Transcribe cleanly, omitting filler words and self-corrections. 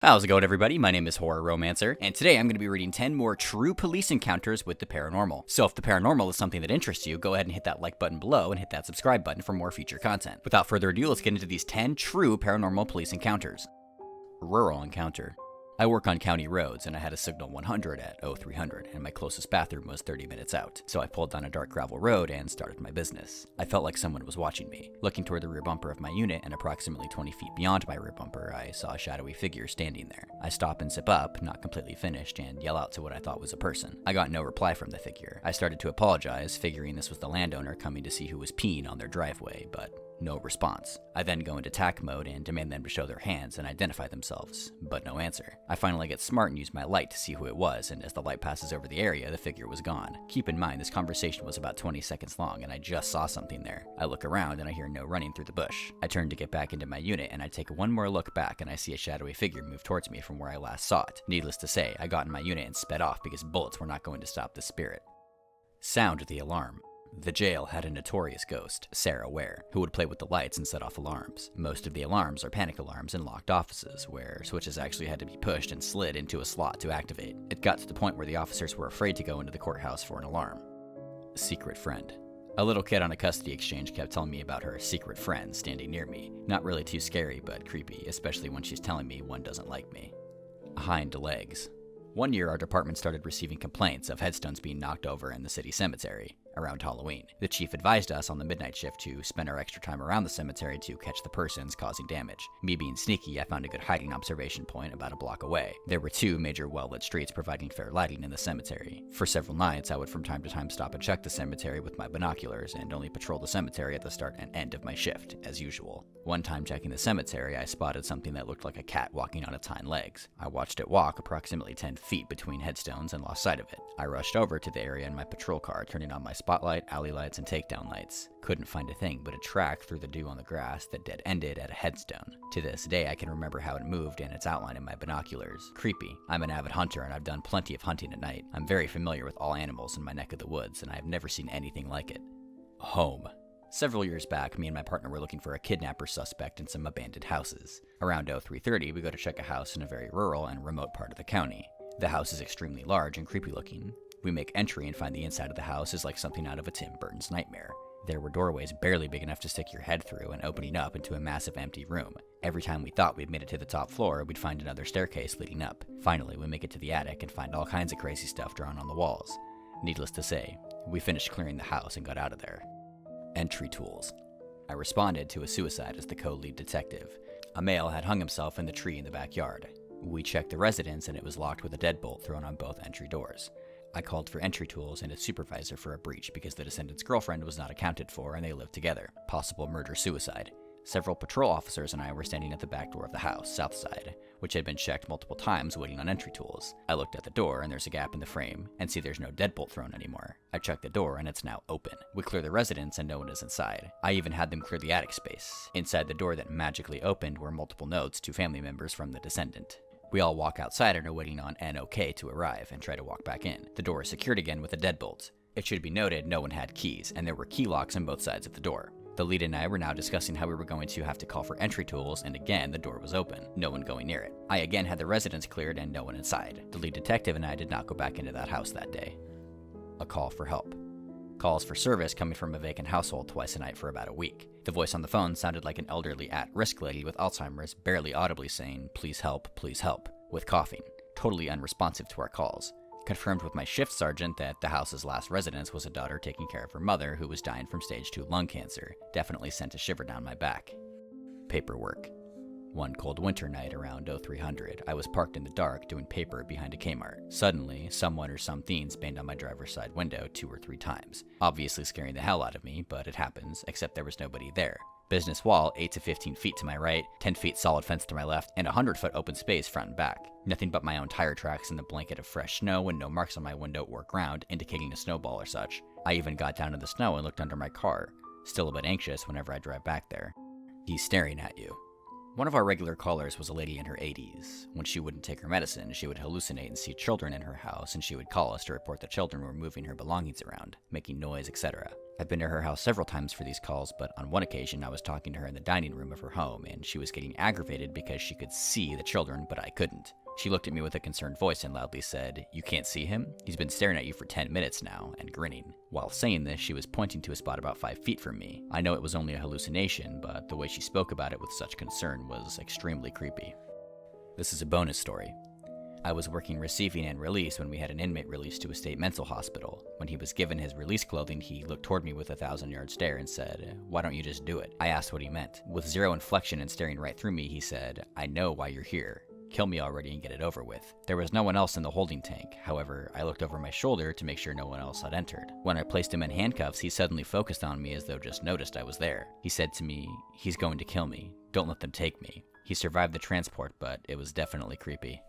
How's it going, everybody? My name is Horror Romancer, and today I'm going to be reading 10 more true police encounters with the paranormal. So if the paranormal is something that interests you, go ahead and hit that like button below and hit that subscribe button for more future content. Without further ado, let's get into these 10 true paranormal police encounters. Rural encounter. I work on county roads, and I had a signal 100 at 0300, and my closest bathroom was 30 minutes out. So I pulled down a dark gravel road and started my business. I felt like someone was watching me. Looking toward the rear bumper of my unit, and approximately 20 feet beyond my rear bumper, I saw a shadowy figure standing there. I stop and zip up, not completely finished, and yell out to what I thought was a person. I got no reply from the figure. I started to apologize, figuring this was the landowner coming to see who was peeing on their driveway, but no response. I then go into attack mode and demand them to show their hands and identify themselves, but no answer. I finally get smart and use my light to see who it was, and as the light passes over the area, the figure was gone. Keep in mind, this conversation was about 20 seconds long, and I just saw something there. I look around and I hear no running through the bush. I turn to get back into my unit, and I take one more look back, and I see a shadowy figure move towards me from where I last saw it. Needless to say, I got in my unit and sped off because bullets were not going to stop the spirit. Sound the alarm. The jail had a notorious ghost, Sarah Ware, who would play with the lights and set off alarms. Most of the alarms are panic alarms in locked offices, where switches actually had to be pushed and slid into a slot to activate. It got to the point where the officers were afraid to go into the courthouse for an alarm. Secret friend. A little kid on a custody exchange kept telling me about her secret friend standing near me. Not really too scary, but creepy, especially when she's telling me one doesn't like me. Hind legs. One year, our department started receiving complaints of headstones being knocked over in the city cemetery around Halloween. The chief advised us on the midnight shift to spend our extra time around the cemetery to catch the persons causing damage. Me being sneaky, I found a good hiding observation point about a block away. There were two major well-lit streets providing fair lighting in the cemetery. For several nights, I would from time to time stop and check the cemetery with my binoculars and only patrol the cemetery at the start and end of my shift, as usual. One time checking the cemetery, I spotted something that looked like a cat walking on its hind legs. I watched it walk approximately 10 feet between headstones and lost sight of it. I rushed over to the area in my patrol car, turning on my spotlight, alley lights, and takedown lights. Couldn't find a thing but a track through the dew on the grass that dead-ended at a headstone. To this day, I can remember how it moved and its outline in my binoculars. Creepy. I'm an avid hunter and I've done plenty of hunting at night. I'm very familiar with all animals in my neck of the woods, and I have never seen anything like it. Home. Several years back, me and my partner were looking for a kidnapper suspect in some abandoned houses. Around 0330, we go to check a house in a very rural and remote part of the county. The house is extremely large and creepy looking. We make entry and find the inside of the house is like something out of a Tim Burton's nightmare. There were doorways barely big enough to stick your head through and opening up into a massive empty room. Every time we thought we'd made it to the top floor, we'd find another staircase leading up. Finally, we make it to the attic and find all kinds of crazy stuff drawn on the walls. Needless to say, we finished clearing the house and got out of there. Entry tools. I responded to a suicide as the co-lead detective. A male had hung himself in the tree in the backyard. We checked the residence and it was locked with a deadbolt thrown on both entry doors. I called for entry tools and a supervisor for a breach because the descendant's girlfriend was not accounted for and they lived together. Possible murder-suicide. Several patrol officers and I were standing at the back door of the house, south side, which had been checked multiple times waiting on entry tools. I looked at the door and there's a gap in the frame, and see there's no deadbolt thrown anymore. I checked the door and it's now open. We clear the residence and no one is inside. I even had them clear the attic space. Inside the door that magically opened were multiple notes to family members from the descendant. We all walk outside and are waiting on NOK to arrive and try to walk back in. The door is secured again with a deadbolt. It should be noted no one had keys, and there were key locks on both sides of the door. The lead and I were now discussing how we were going to have to call for entry tools, and again the door was open, no one going near it. I again had the residence cleared and no one inside. The lead detective and I did not go back into that house that day. A call for help. Calls for service coming from a vacant household twice a night for about a week. The voice on the phone sounded like an elderly at-risk lady with Alzheimer's, barely audibly saying, please help, with coughing. Totally unresponsive to our calls. Confirmed with my shift sergeant that the house's last residence was a daughter taking care of her mother who was dying from stage 2 lung cancer. Definitely sent a shiver down my back. Paperwork. One cold winter night around 0300, I was parked in the dark doing paper behind a Kmart. Suddenly, someone or something banged on my driver's side window 2 or 3 times. Obviously scaring the hell out of me, but it happens, except there was nobody there. Business wall 8 to 15 feet to my right, 10 feet solid fence to my left, and 100-foot open space front and back. Nothing but my own tire tracks and the blanket of fresh snow and no marks on my window or ground indicating a snowball or such. I even got down in the snow and looked under my car. Still a bit anxious whenever I drive back there. He's staring at you. One of our regular callers was a lady in her 80s. When she wouldn't take her medicine, she would hallucinate and see children in her house, and she would call us to report that children were moving her belongings around, making noise, etc. I've been to her house several times for these calls, but on one occasion I was talking to her in the dining room of her home, and she was getting aggravated because she could see the children, but I couldn't. She looked at me with a concerned voice and loudly said, "You can't see him? He's been staring at you for 10 minutes now," and grinning. While saying this, she was pointing to a spot about 5 feet from me. I know it was only a hallucination, but the way she spoke about it with such concern was extremely creepy. This is a bonus story. I was working receiving and release when we had an inmate released to a state mental hospital. When he was given his release clothing, he looked toward me with a 1,000-yard stare and said, "Why don't you just do it?" I asked what he meant. With zero inflection and staring right through me, he said, "I know why you're here. Kill me already and get it over with." There was no one else in the holding tank. However, I looked over my shoulder to make sure no one else had entered. When I placed him in handcuffs, he suddenly focused on me as though just noticed I was there. He said to me, "He's going to kill me. Don't let them take me." He survived the transport, but it was definitely creepy.